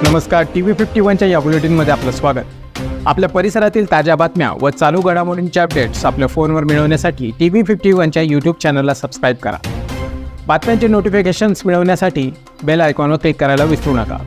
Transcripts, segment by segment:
नमस्कार, TV51च्या या बुलेटिनमध्ये आपलं स्वागत। आपल्या परिसरातील ताज्या बातम्या व चालू घडामोडींचे अपडेट्स आपल्या फोनवर मिळवण्यासाठी TV51च्या YouTube चॅनलला सबस्क्राइब करा। बातम्यांचे नोटिफिकेशन्स मिळवण्यासाठी बेल आयकॉनवर क्लिक करायला विसरू नका।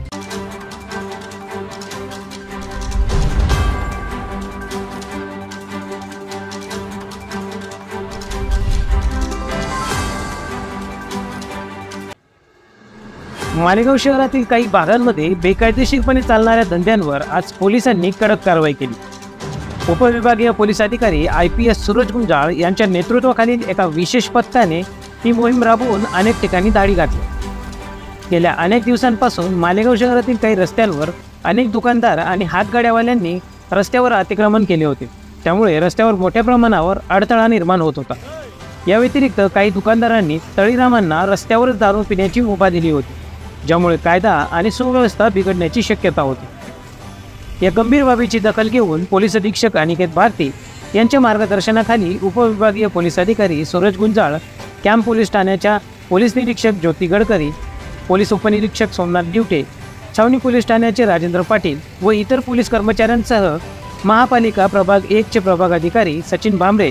मालेगाव शहरातील काही भागांमध्ये बेकायदेशीरपणे चालणाऱ्या धंद्यांवर आज पोलिसांनी कडक कारवाई केली। उपविभागीय पोलीस अधिकारी IPS सूरज गुंजाळ यांच्या नेतृत्वाखालील एका विशेष पथकाने ही मोहीम राबवून अनेक ठिकाणी धाडी घातली। गेल्या अनेक दिवसांपासून मालेगाव शहरातील काही रस्त्यांवर अनेक दुकानदार आणि हातगाड्यावाल्यांनी रस्त्यावर अतिक्रमण केले होते, त्यामुळे रस्त्यावर मोठ्या प्रमाणावर अडथळा निर्माण होत होता। या व्यतिरिक्त काही दुकानदारांनी तळीरामांना रस्त्यावरच दारू पिण्याची मुभा दिली होती, ज्यामुळे कायदा आणि सुव्यवस्था बिघडण्याची शक्यता होती। या गंभीर बाबीची दखल घेऊन पोलीस अधीक्षक अनिकेत भारती यांच्या मार्गदर्शनाखाली उपविभागीय पोलीस अधिकारी सूरज गुंजाळ, कॅम्प पोलीस ठाण्याच्या पोलीस निरीक्षक ज्योती गडकरी, पोलीस उपनिरीक्षक सोमनाथ दिवटे, छावणी पोलीस ठाण्याचे राजेंद्र पाटील व इतर पोलीस कर्मचाऱ्यांसह महापालिका प्रभाग 1 चे प्रभाग अधिकारी सचिन भांबरे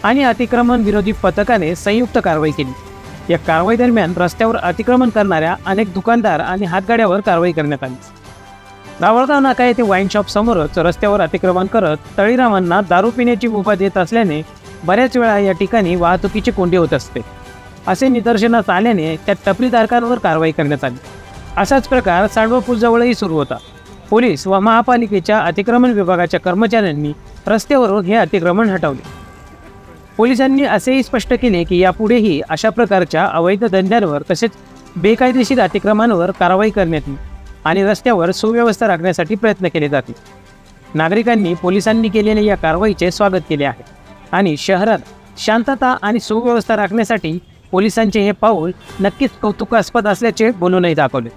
आणि अतिक्रमण विरोधी पथकाने संयुक्त कारवाई केली। या कारवाई दरम्यान रस्त्यावर अतिक्रमण करणाऱ्या अनेक दुकानदार आणि हातगाड्यावर कारवाई करण्यात आली। रावळगाव नाका येथे वाईन शॉप समोरच रस्त्यावर अतिक्रमण करत तळीरामांना दारू पिण्याची मुभा देत असल्याने बऱ्याच वेळा या ठिकाणी वाहतुकीची कोंडी होत असते। असे निदर्शनास आल्याने त्या टपरीधारकांवर कारवाई करण्यात आली। असाच प्रकार सांडवा पूलजवळही सुरू होता। पोलीस व महापालिकेच्या अतिक्रमण विभागाच्या कर्मचाऱ्यांनी रस्त्यावरून हे अतिक्रमण हटवले। पोलिसांनी असेही स्पष्ट केले की यापुढेही अशा प्रकारच्या अवैध धंद्यांवर तसेच बेकायदेशीर अतिक्रमणांवर कारवाई करण्यात येईल आणि रस्त्यावर सुव्यवस्था राखण्यासाठी प्रयत्न केले जातील। नागरिकांनी पोलिसांनी केलेल्या या कारवाईचे स्वागत केले आहे आणि शहरात शांतता आणि सुव्यवस्था राखण्यासाठी पोलिसांचे हे पाऊल नक्कीच कौतुकास्पद असल्याचे बोलूनही दाखवले।